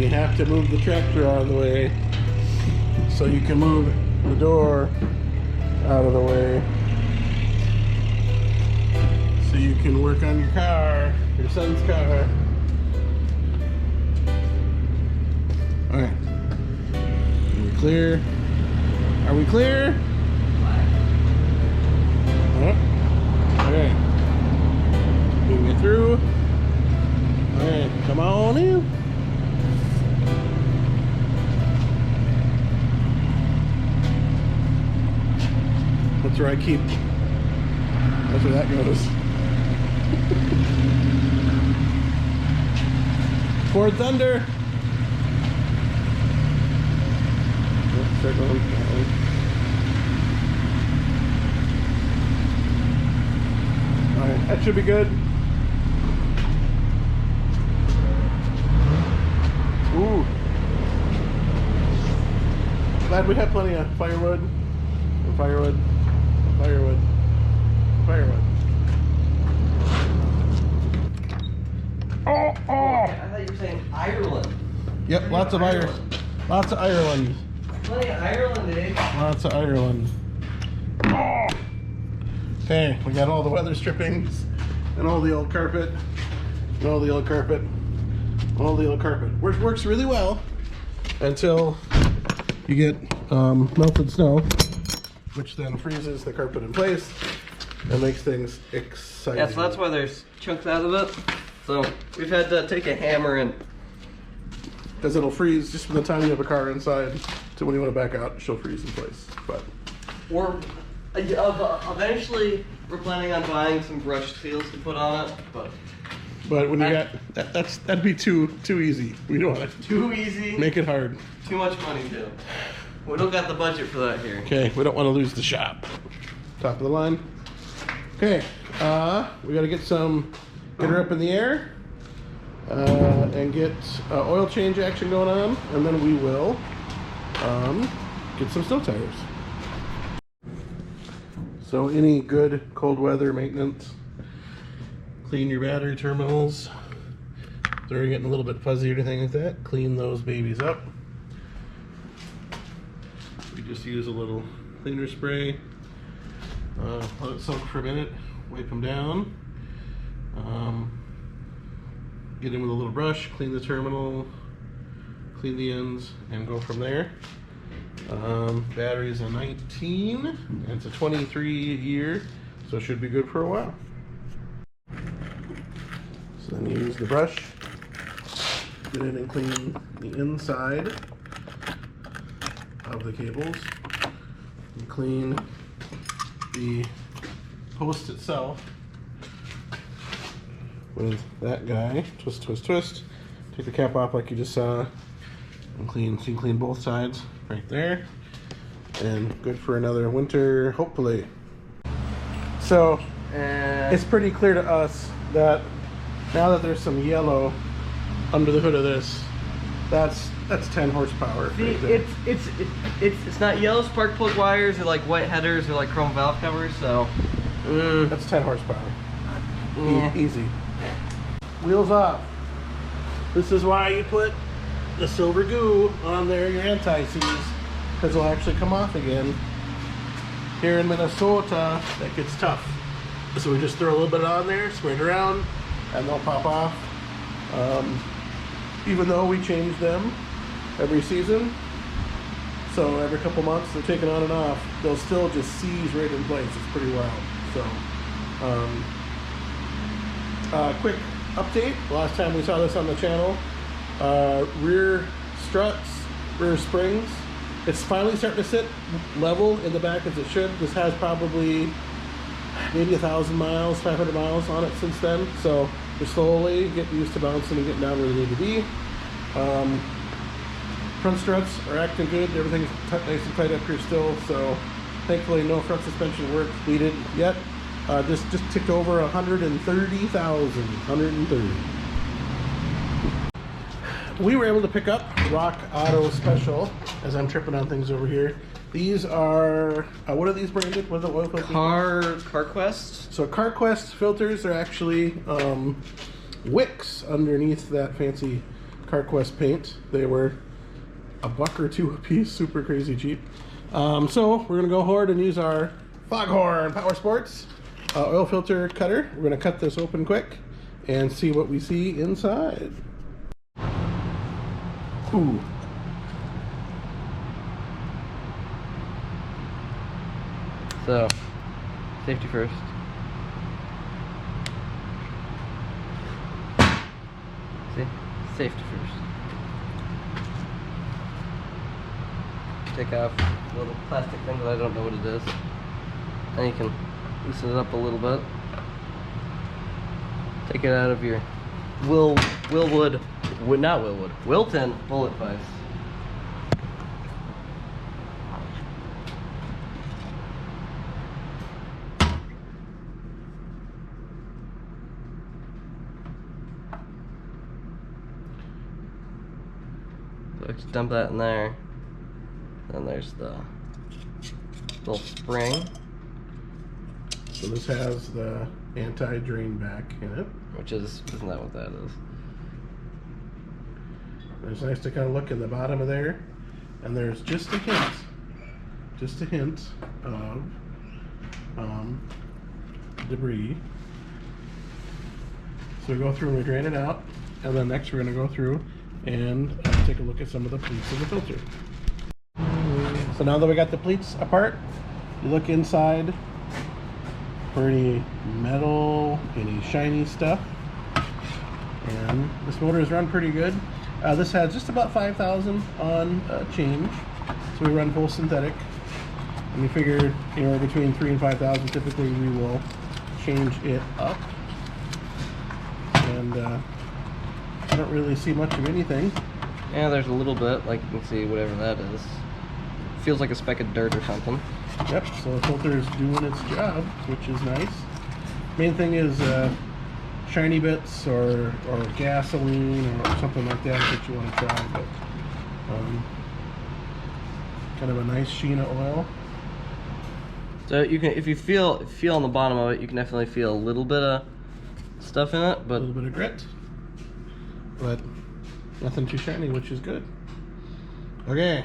you have to move the tractor out of the way so you can move the door out of the way so you can work on your car, your son's car. Alright. Are we clear? Are we clear? Okay. We can get through. Alright, come on in. That's where I keep. That's where that goes. Ford Thunder. Start going. Alright, that should be good. Ooh. Glad we have plenty of firewood. Firewood. Firewood. Firewood. Oh, oh! I thought you were saying Ireland. Yep, lots of Ireland. Lots of Ireland. Plenty of Ireland, eh? Lots of Ireland. Oh! Okay, we got all the weather strippings and all the old carpet. And all the old carpet. All the old carpet. Which works really well until you get melted snow, which then freezes the carpet in place and makes things exciting. Yeah, so that's why there's chunks out of it. So we've had to take a hammer and... Because it'll freeze just from the time you have a car inside to when you want to back out, she'll freeze in place. But or eventually we're planning on buying some brushed seals to put on it, but when you got that'd be too easy. We don't want to too easy. Make it hard. Too much money too. We don't got the budget for that here. Okay, we don't want to lose the shop. Top of the line. Okay, we got to get her up in the air and get oil change action going on, and then we will get some snow tires. So any good cold weather maintenance, clean your battery terminals. If they're getting a little bit fuzzy or anything like that, clean those babies up. We just use a little cleaner spray. Let it soak for a minute, wipe them down. Get in with a little brush, clean the terminal, clean the ends, and go from there. Battery is a 19, and it's a 23 year, so it should be good for a while. So then you use the brush, get in and clean the inside of the cables, and clean the post itself with that guy. Twist, twist, twist. Take the cap off like you just saw, and clean. So you can clean both sides right there, and good for another winter, hopefully. So it's pretty clear to us that now that there's some yellow under the hood of this, that's 10 horsepower. See, right there. it's not yellow spark plug wires or like white headers or like chrome valve covers, so that's 10 horsepower. Yeah. Easy. Wheels off. This is why you put the silver goo on there, your anti-seize, because it'll actually come off again. Here in Minnesota, that gets tough. So we just throw a little bit on there, spread it around, and they'll pop off. Even though we change them every season, so every couple months they're taken on and off, they'll still just seize right in place. It's pretty wild. So, quick update. Last time we saw this on the channel, rear struts, rear springs, it's finally starting to sit level in the back as it should. This has probably maybe 1,000 miles, 500 miles on it since then. So we're slowly getting used to bouncing and getting down where they need to be. Front struts are acting good. Everything's nice and tight up here still. So thankfully no front suspension work needed yet. Just ticked over 130,000. 130. We were able to pick up Rock Auto Special, as I'm tripping on things over here. These are, what are these branded? What are the oil filters? CarQuest. So CarQuest filters are actually wicks underneath that fancy CarQuest paint. They were a buck or two a piece, super crazy cheap. So we're gonna go forward and use our Foghorn Power Sports oil filter cutter. We're gonna cut this open quick and see what we see inside. Ooh. So, safety first. See? Safety first. Take off the little plastic thing that I don't know what it is. And you can loosen it up a little bit. Take it out of your Wilton bullet vise. So just dump that in there. Then there's the little spring. So this has the anti-drain back in it. Isn't that what that is? It's nice to kind of look in the bottom of there, and there's just a hint of debris. So we go through and we drain it out, and then next we're going to go through and take a look at some of the pleats of the filter. So now that we got the pleats apart, you look inside for any metal, any shiny stuff. And this motor is run pretty good. This has just about 5,000 on change, so we run full synthetic. And we figured anywhere between 3,000 and 5,000. Typically, we will change it up. And I don't really see much of anything. Yeah, there's a little bit, like you can see, whatever that is. Feels like a speck of dirt or something. Yep, so the filter is doing its job, which is nice. Main thing is shiny bits or gasoline or something like that you want to try, but kind of a nice sheen of oil. So you can, if you feel on the bottom of it, you can definitely feel a little bit of stuff in it, but a little bit of grit, but nothing too shiny, which is good. Okay,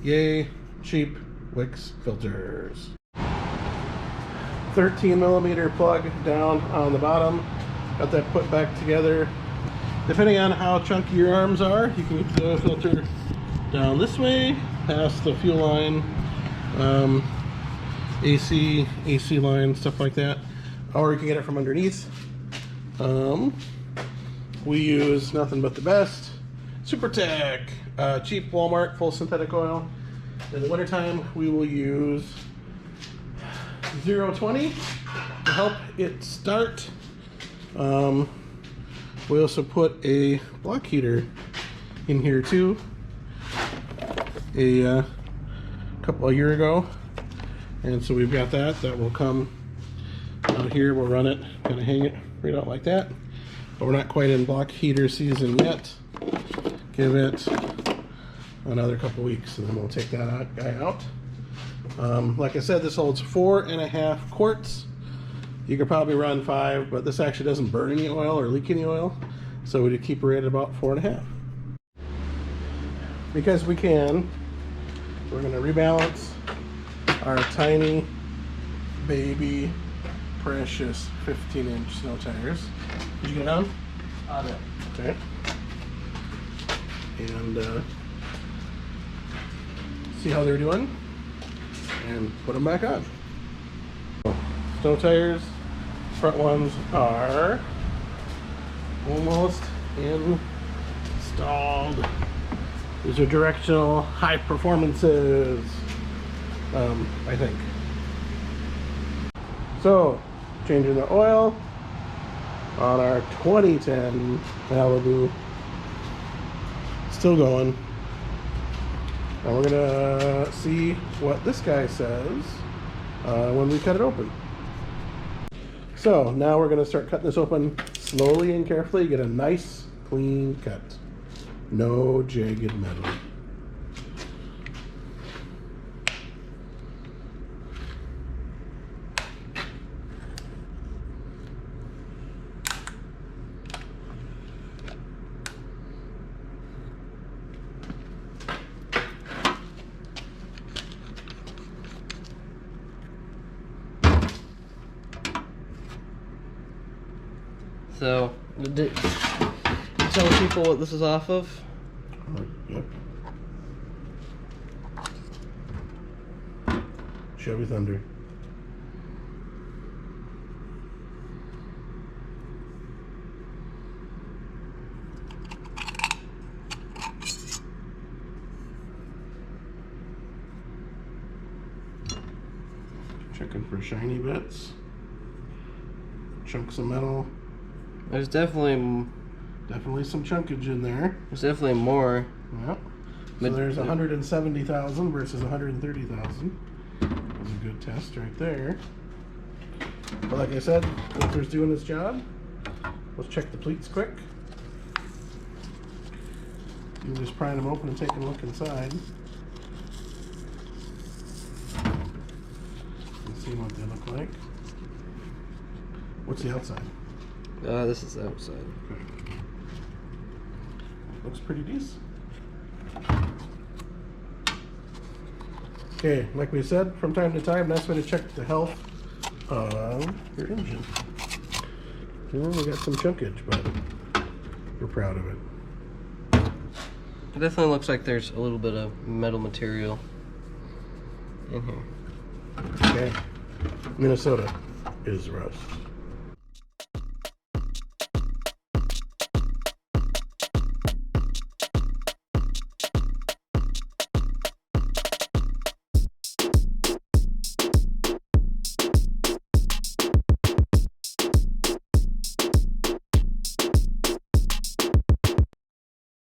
yay, cheap Wix filters. 13mm plug down on the bottom. Got that put back together. Depending on how chunky your arms are, you can get the filter down this way, past the fuel line, AC line, stuff like that. Or you can get it from underneath. We use nothing but the best. SuperTech, cheap Walmart full synthetic oil. In the wintertime, we will use 020 to help it start. We also put a block heater in here too. A year ago, and so we've got that will come out here. We'll run it, kind of hang it right out like that, but we're not quite in block heater season yet. Give it another couple weeks and then we'll take that guy out. Like I said, this holds 4.5 quarts. You could probably run 5, but this actually doesn't burn any oil or leak any oil, so we keep it at about 4.5. Because we can, we're going to rebalance our tiny baby precious 15-inch snow tires. Did you get it on? On it. Okay. And see how they're doing and put them back on. Snow tires, front ones are almost installed. These are directional high performances, I think. So, changing the oil on our 2010 Malibu. Still going. Now we're gonna see what this guy says when we cut it open. So now we're gonna start cutting this open slowly and carefully. Get a nice clean cut. No jagged metal. So, tell people what this is off of. Yep. Chevy Thunder. Checking for shiny bits, chunks of metal. There's definitely some chunkage in there. There's definitely more. Yep. So there's 170,000 versus 130,000. That's a good test right there. But like I said, Winter's doing his job. Let's check the pleats quick. You can just pry them open and take a look inside. See what they look like. What's the outside? This is the outside. Okay. Looks pretty decent. Okay, like we said, from time to time, that's when to check the health of your engine. Well, we got some chunkage, but we're proud of it. It definitely looks like there's a little bit of metal material in here. Okay. Minnesota is rust.